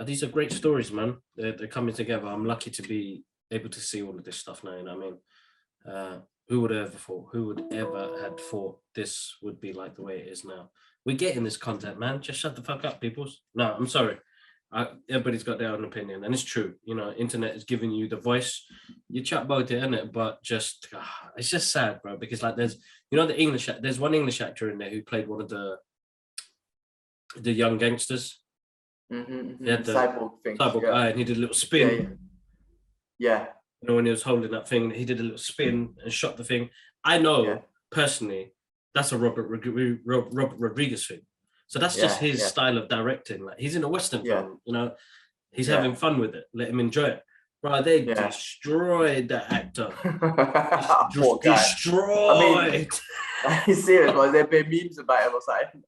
These are great stories, man. They're coming together. I'm lucky to be able to see all of this stuff now. You know what I mean? Who would ever thought? Who would ever had thought this would be like the way it is now? We're getting this content, man. Just shut the fuck up, peoples. No, I'm sorry. Everybody's got their own opinion, and it's true. Internet is giving you the voice. You chat about it, innit? But it's just sad, bro. Because like, there's there's one English actor in there who played one of the young gangsters. Mm-hmm. He had the cyborg thing. Cyborg eye, and he did a little spin. Yeah. When he was holding that thing, he did a little spin and shot the thing. I know personally that's a Robert Rodriguez thing. So that's just his style of directing. Like, he's in a Western film, he's having fun with it. Let him enjoy it. Bro, they destroyed that actor. Destroyed. Are you serious? Bro? There been memes about him or something.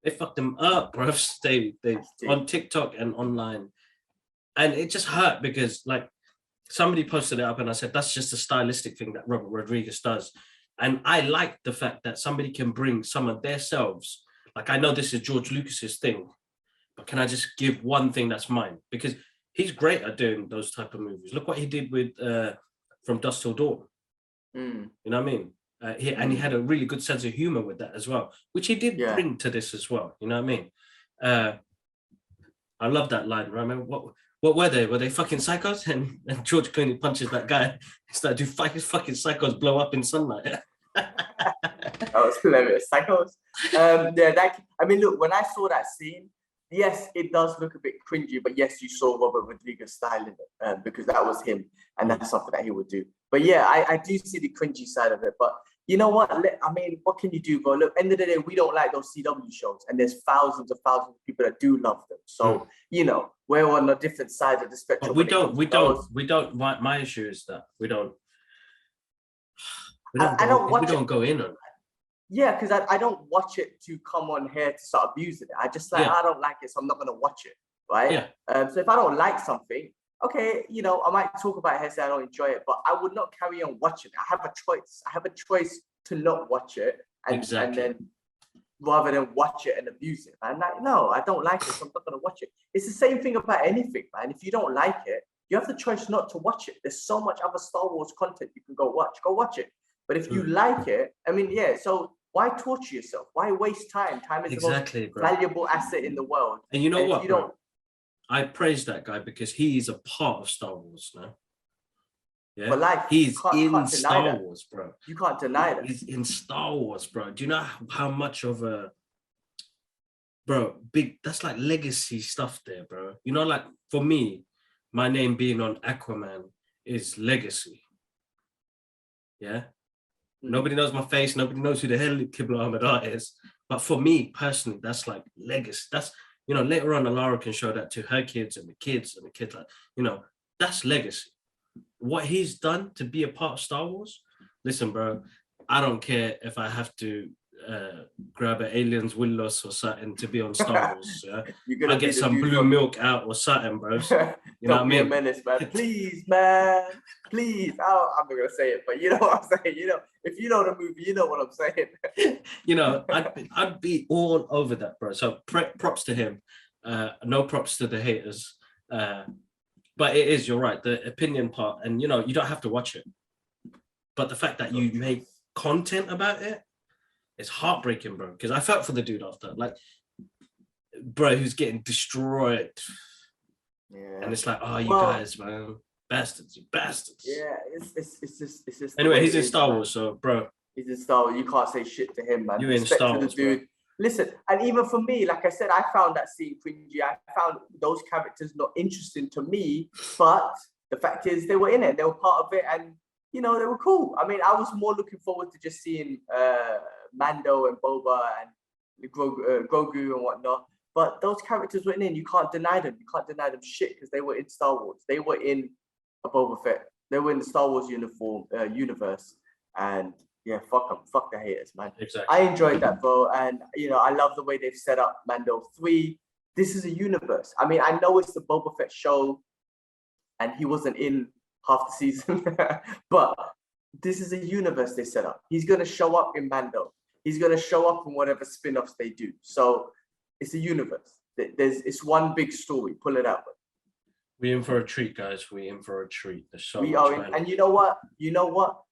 They fucked him up, bro. They on TikTok and online. And it just hurt because, like, somebody posted it up and I said, that's just a stylistic thing that Robert Rodriguez does. And I like the fact that somebody can bring some of their selves. Like, I know this is George Lucas's thing, but can I just give one thing that's mine? Because he's great at doing those type of movies. Look what he did with From Dusk Till Dawn. You know what I mean? And he had a really good sense of humor with that as well, which he did bring to this as well. You know what I mean? I love that line. Right? I mean, what were they? Were they fucking psychos? And George Clooney punches that guy. It's like, do fucking psychos blow up in sunlight? That was hilarious. Psychos. I mean, look, when I saw that scene, yes, it does look a bit cringy, but yes, you saw Robert Rodriguez style in it because that was him, and that's something that he would do. But yeah, I do see the cringy side of it. But you know what? I mean, what can you do, bro? Look, end of the day, we don't like those CW shows, and there's thousands of people that do love them. So you know, we're on a different side of the spectrum. But we don't. My issue is that we don't go in on it. Yeah, because I don't watch it to come on here to start abusing it. I just like, I don't like it, so I'm not going to watch it, right? Yeah. So if I don't like something, okay, you know, I might talk about it here, say I don't enjoy it, but I would not carry on watching it. I have a choice. I have a choice to not watch it and then rather than watch it and abuse it. I'm like, no, I don't like it, so I'm not going to watch it. It's the same thing about anything, man. If you don't like it, you have the choice not to watch it. There's so much other Star Wars content you can go watch it. But if you like it, I mean, so why torture yourself? Why waste time? Time is the most valuable asset in the world. And you know what, bro? I praise that guy because he is a part of Star Wars now. Yeah, but like, he's in Star Wars, bro. You can't deny that. He's in Star Wars, bro. Do you know how much of a that's like legacy stuff there, bro. You know, like for me, my name being on Aquaman is legacy. Yeah. Nobody knows my face. Nobody knows who the hell Kibla Ahmed is. But for me personally, that's like legacy. That's, you know, later on, Alara can show that to her kids and the kids. Like, you know, that's legacy. What he's done to be a part of Star Wars. Listen, bro, I don't care if I have to grab an alien's Willos or something to be on Star Wars. Yeah, I get some blue milk out or something, bro. You know what I mean? A menace, man. Please, man. Please. I'm not gonna say it, but you know what I'm saying. You know, if you know the movie, you know what I'm saying. You know, I'd be all over that, bro. So props to him. No props to the haters. But it is, you're right, the opinion part, and you know, you don't have to watch it. But the fact that you make content about it, it's heartbreaking, bro. Because I felt for the dude after, like, bro, who's getting destroyed. Yeah. And it's like, oh, you guys, man, bastards, you bastards. Yeah, it's just. Anyway, he's in Star Wars, so bro. He's in Star Wars. You can't say shit to him, man. You in Star Wars, dude. Bro. Listen, and even for me, like I said, I found that scene cringy. I found those characters not interesting to me, but the fact is they were in it. They were part of it, and you know, they were cool. I mean, I was more looking forward to just seeing Mando and Boba and Grogu and whatnot. But those characters were in. You can't deny them. You can't deny them shit because they were in Star Wars. They were in a Boba Fett. They were in the Star Wars universe. And yeah, fuck them. Fuck the haters, man. Exactly. I enjoyed that, bro. And, you know, I love the way they've set up Mando 3. This is a universe. I mean, I know it's the Boba Fett show and he wasn't in half the season, but this is a universe they set up. He's going to show up in Mando. He's going to show up in whatever spin-offs they do. So it's a universe. It's one big story. Pull it out. We're in for a treat, guys. We're in for a treat. There's so we much are in, and you know what?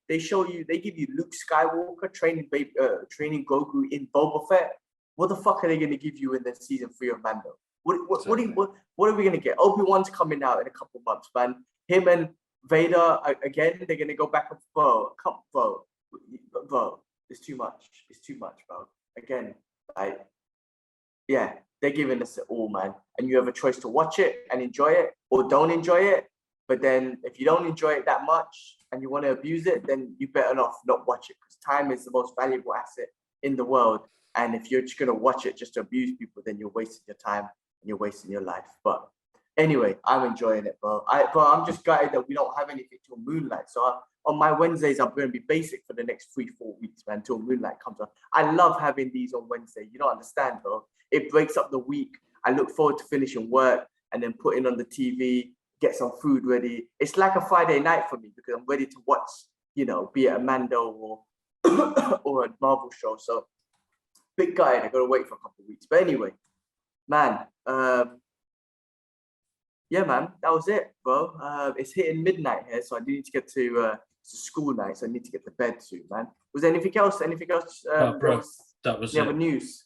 They give you Luke Skywalker training Grogu in Boba Fett. What the fuck are they going to give you in the season 3 of Mando? What are we going to get? Obi-Wan's coming out in a couple months, man. Him and Vader, again, they're going to go back and forth. Bro, it's too much. It's too much, bro. Again, yeah, they're giving us it all, man. And you have a choice to watch it and enjoy it or don't enjoy it. But then if you don't enjoy it that much and you want to abuse it, then you better not watch it because time is the most valuable asset in the world. And if you're just going to watch it just to abuse people, then you're wasting your time and you're wasting your life. But anyway, I'm enjoying it, bro. I'm just gutted that we don't have anything till Moonlight. So on my Wednesdays, I'm going to be basic for the next 3-4 weeks, man, until Moonlight comes on. I love having these on Wednesday. You don't understand, bro. It breaks up the week. I look forward to finishing work and then putting on the TV, get some food ready. It's like a Friday night for me because I'm ready to watch, you know, be it a Mando or or a Marvel show. So big guy, and I gotta wait for a couple of weeks. But anyway, man, yeah, man, that was it, bro. It's hitting midnight here, so I do need to get to school night, so I need to get to bed soon, man. Was there anything else? Anything else? Bro, that was any it. other news?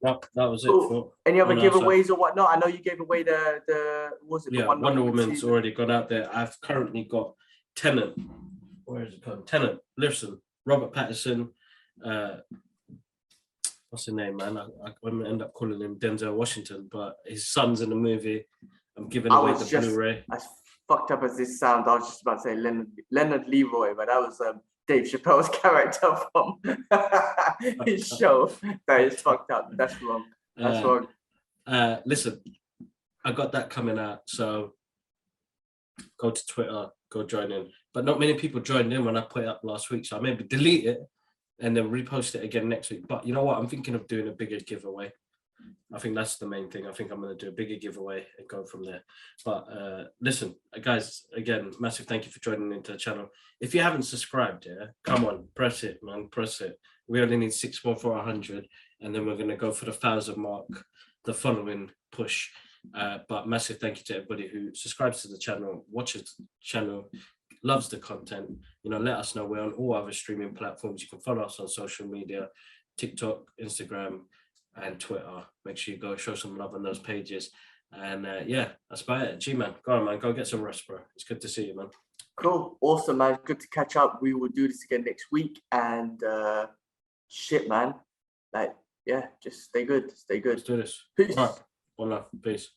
That was it. Cool. For Any other on our side. giveaways or whatnot? I know you gave away the what was it? Yeah, the one Wonder that you could Woman's see already gone out there. I've currently got Tennant. Where is it called? Tennant. Listen, Robert Pattinson. What's his name, man? I'm gonna end up calling him Denzel Washington, but his son's in the movie. I'm giving away the Blu-ray. As fucked up as this sounds, I was just about to say Leonard Leroy, but that was Dave Chappelle's character from his show. That is fucked up. That's wrong. That's wrong. Listen, I got that coming out, so go to Twitter, go join in. But not many people joined in when I put it up last week, so I maybe delete it and then repost it again next week. But you know what? I'm thinking of doing a bigger giveaway. I think that's the main thing. I think I'm going to do a bigger giveaway and go from there. But listen, guys, again, massive thank you for joining into the channel. If you haven't subscribed, yeah, come on, press it, man, press it. We only need 6 more for 100, and then we're going to go for the 1,000 mark the following push. But massive thank you to everybody who subscribes to the channel, watches the channel, loves the content. You know, let us know. We're on all other streaming platforms. You can follow us on social media, TikTok, Instagram, and Twitter. Make sure you go show some love on those pages. And yeah, that's about it. G-Man, go on, man. Go get some rest, bro. It's good to see you, man. Cool. Awesome, man. Good to catch up. We will do this again next week. And shit, man. Like, yeah, just stay good. Stay good. Let's do this. Peace. All right. One love. Peace.